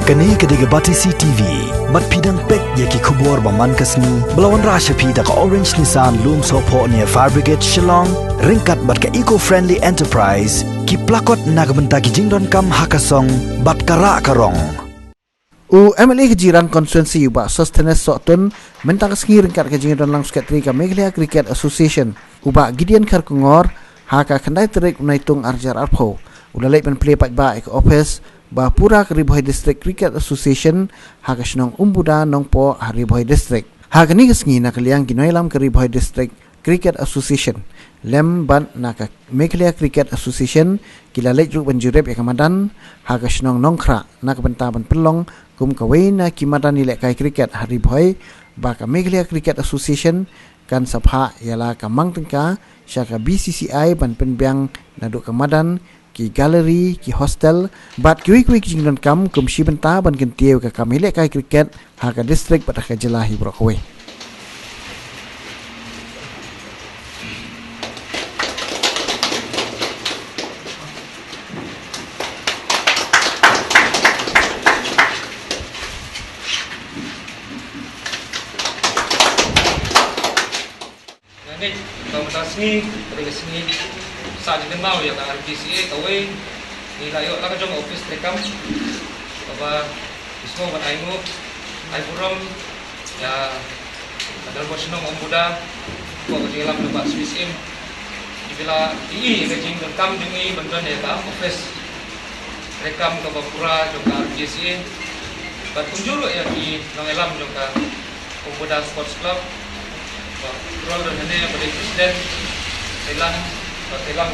Kani kediga bati CTV, mat pidang pek yaki kubur baman kasni, belawan rasha pida ka Orange Nissan Loom Sopo near Fire Brigade Shillong, ringkat bat ka eco-friendly enterprise, ki plakot nagbenta ki jingdon kam hakasong, bat kara karong. MLA kejiran konstituensi ubah sustenes sotun mentang sengi ringkat ke jingdon lang sekretari ka Meghalaya Cricket Association, ubah Gideon Karkungor, haka kendai terik unaitung arjar arpo, ulalai pen play pat ba ke office, ba pura Ribohai District Cricket Association haka senong umbuda nong po Ribohai District. Haka ni kesengi nak liang ginoilam ke Ribohai District Cricket Association. Lem ban nak Meghalaya Cricket Association kila lek juk benjurep ya kamadan haka senong nongkra nak bentaban pelong kum kawai na kimadan nilai kai cricket Ribohai ba ka Meghalaya Cricket Association kan sabha ialah kamang tengka syaka BCCI ban penbiang naduk kamadan ki galeri ki hostel bat kui jingdon kam kum si benta ban kentiu ka kamile kai cricket ha ka district bat ka jelahi brokwe Nanti komunikasi dari sini saat dikenal ya kan RPCA kawai nilai yo lah jong office rekam apa ismo ban aingu aipuram ya adal bosno ombuda ko dilam lebat SWISM dibila i gajing rekam dingi bantuan ya kan office rekam ke Bapura jong RPCA bat kunjulu ya di nangelam jong ka ombuda sports club role dan hanya pada presiden Thailand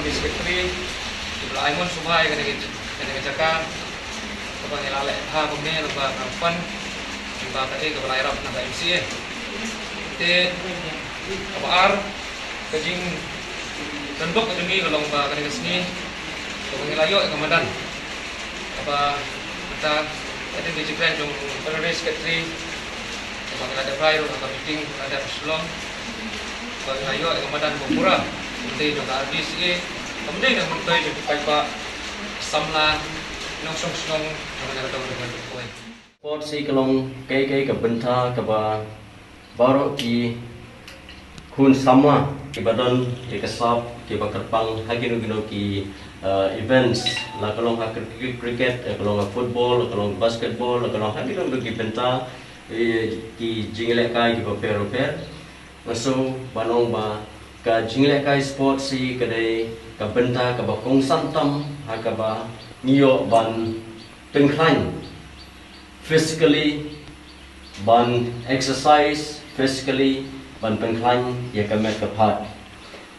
di sekretari di belah Aimun Subhai kena kejakan kebang ilalek ha pemnya lebah kapan lebah kate ke belah Arab nak MC te kabar kejing tenduk kedengi kalau bah kena kesini kebang ilayo kamadan apa kita ada di jekran jong perare sekretari kebang ada prior atau meeting ada Shillong kebang ilayo kamadan Bapura Untuk juga RPCA, kemudian yang mentai juga kayak samla nong dengan kue. Sport si kalong kai ke benta ke baru ki kun sama ki badan ki kesap ki bakerpang hagino gino ki events la kalong cricket kalong football kalong basketball kalong hagino ki benta ki jingle kai ki paper masuk banong ba ka jingle kai sport si kadai ka benta ka ba kong santam ha ka ba nio ban tengklan physically ban exercise physically ban tengklan ya ka met ka phat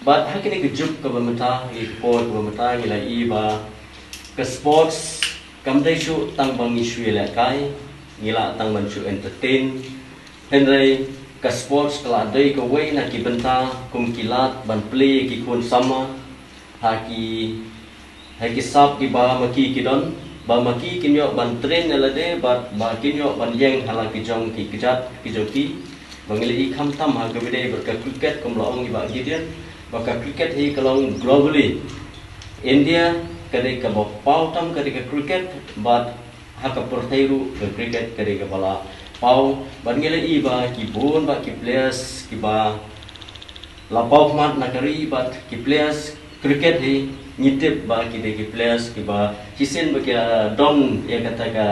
but ha kini ke jup ka benta ki sport ka benta ila i ba ka sports kam dai shu tang bang isu la kai ngila tang ban shu entertain henry ka sports kala dai ka way na ki benta kum kilat ban play ki kun sama haki sap ki ba maki ki don ba maki kinyo ban train la de ba kinyo ban yeng hala ki jong ki kijat ki joki bangili i kham tam ha ka bide ber ka cricket kum lo ong ba gideon ba ka cricket hi kalong globally India kade ka ba pau tam kade ka cricket ba ha ka portairu ka cricket kade ka bala pau bangile i ba ki bun ba ki players ki ba la pau mat nakari ba ki players cricket hi nitip ba ki de ki players ki ba kisen ba ki don ya kata ka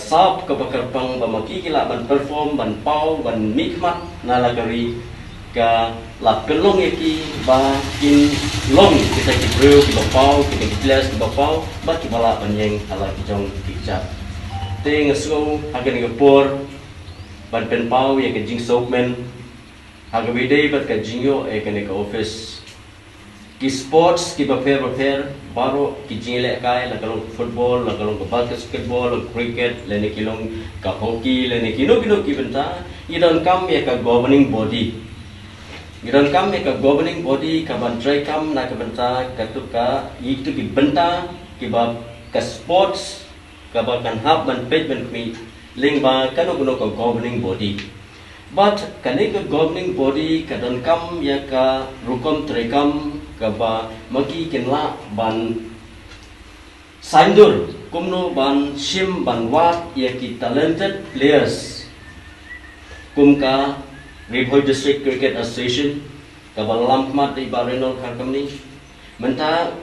sap ka bakarpang ba maki kila ban perform ban pau ban nikmat nalagari ka la kelong ki ba kin long kita ki bro ki ba pau ki de ki players ki ba pau ba ki bala ban yeng ala ki jong ki chat ting so hagen ke por ban pen pau ya ke jing soapman haga bide bat ka jingyo e kene ka office ki sports ki ba fair baro ki jingle kai la kalong football la kalong basketball la cricket le ne kilong ka hockey le ne kino ki benta idon kam ya ka governing body ka ban try kam na ka benta ka tu ka itu ki benta ki ba ka sports ka kan hab ban page ban mi ling ba kano ka governing body but kane ka governing body ka don kam ya ka rukom trekam ka ba maki kinla ban sandur kumno ban sim ban wat ya ki talented players kumka Ribhoi District Cricket Association ka balam khmat di barenol khar kamni menta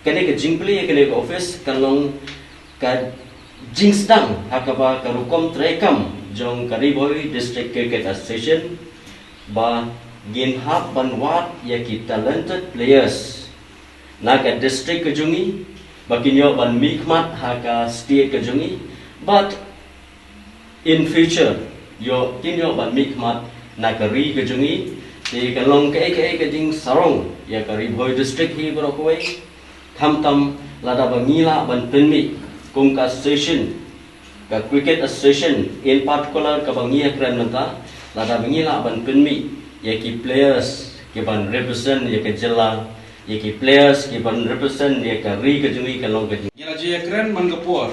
kene ke jingpli kene ke office kalong ka jingsdang hakaba ka rukom trekam jong ka Ribhoi District Cricket Association ba gin hap ban wat ya ki talented players na ka district ke jungi bakinyo ban mikmat haka state ke jungi but in future yo kinyo ban mikmat na ka ri ke jungi di kalong ke jing sarong ya ka Ribhoi district hi brokoi tham tam lada bangila ban penmi kum ka association ka cricket association in particular ka bangia kran menta lada bangila ban penmi ya ki players ki ban represent ya ke jela ya ki players ki ban represent ya ka ri ke jungi kalong ke jungi Yala je keren mangapur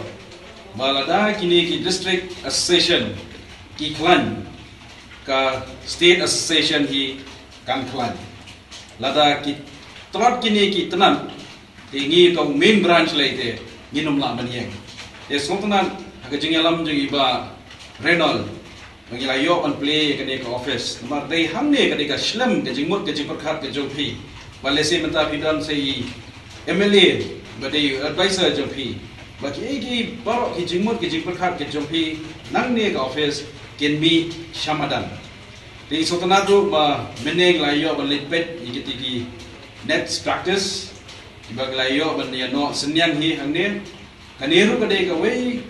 balada kini ki district association ki klan ka state association hi kan klan lada ki trat kini ki tenan tingi tong main branch laite nginum la manieng e sontanan aga jingalam jing iba renol mangila yo on play kene ka office mar dei hamne kene ka slam ke jingmut ke jingperkhat ke jongpi balesi menta bidan sei MLA badai advisor jompi baki egi barok ki jingmut ki jingperkhat ke jompi nangne ka office kenmi shamadan di sotanadu ba meneng layo balipet igiti net practice ibag layo ban ya no senyang hi hangne kaneru kadai ka wei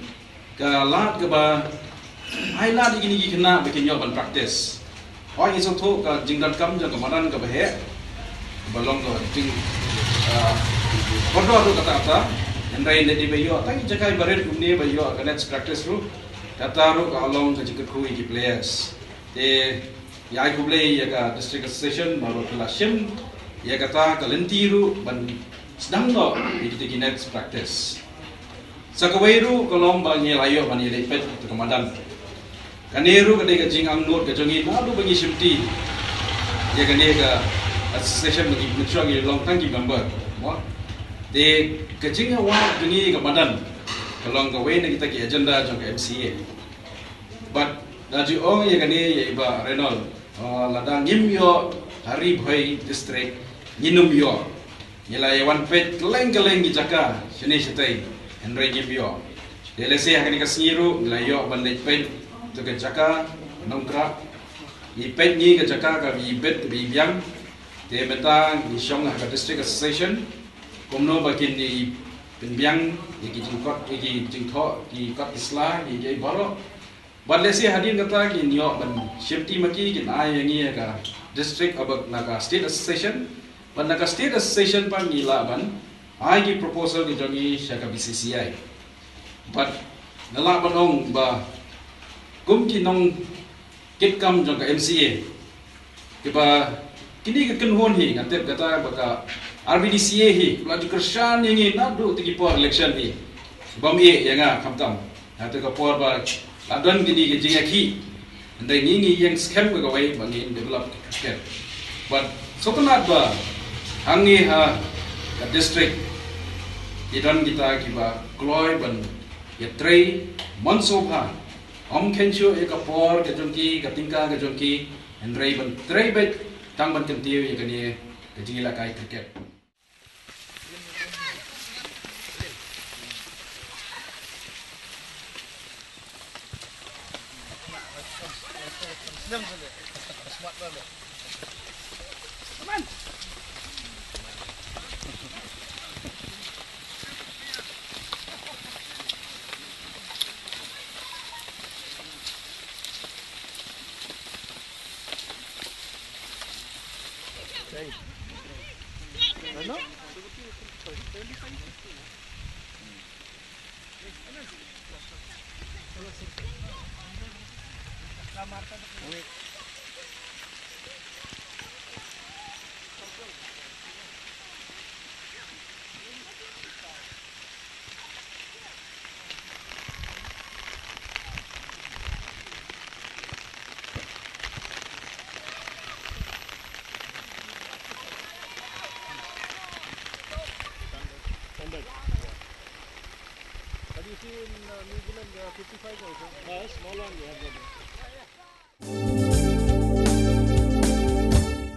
ka lat ka ba ai lat igini ki kena bikin yo ban practice oi iso tho ka jingdan kam ja ka manan ka bahe balong ka jing Kordo kata Andai nedi bayo tangi jakai baret kumne bayo ka net practice ru kata ru ka along ka jikut kui ki players te ya ku play ya ka district association baru kala sim ya kata ka lentiru ban sedang no ki net practice sakawairu kolom bangi layo bani lepet to komandan kaneru ka ka jing ang note ka jongi na lu bangi simti ya ka ne ka association bagi mutual ki long tangki member mo de kajing wa gini ka badan kalong ka way na kita ki agenda jong ka MCA but daju ong ya kani ya iba renol lada ngim yo Ribhoi district nginum yo nila ya one pet keleng di jaka sini sitai henry ngim yo DLC kani ka singiru nila yo ban pet to ka jaka nongkra i pet ni ka jaka ka bi bet bi biang te meta ni shong ka district association kumno bakin ni penbiang ki jingkot ki jingtho ki kot isla ki baro badlesi hadin kata ki nyo ban shifti maki ki ai yangi ka district abak naga state association ban naga state association pan nila ban ai ki proposal ki jongi shaka BCCI but nala banong ba kum ki nong kit kam jong ka MCA ki ba kini ka kenhon hi ngatep kata baka RBDCA hi laju kersan yang nadu tigi por election hi bam ye yang khamtam hatu ka por ba adon gini ke jingaki andai ngi yang scam ka wai bangi develop cricket but sotanat ba hangi ha ka district idon kita kiba kloy ban ya trei monsobha om kensho e ka por ka jongki ka tingka ka jongki andrei ban trei bet tang ban kentiu ya kani ka jingila kai cricket one there are 55 also. Small one we have got.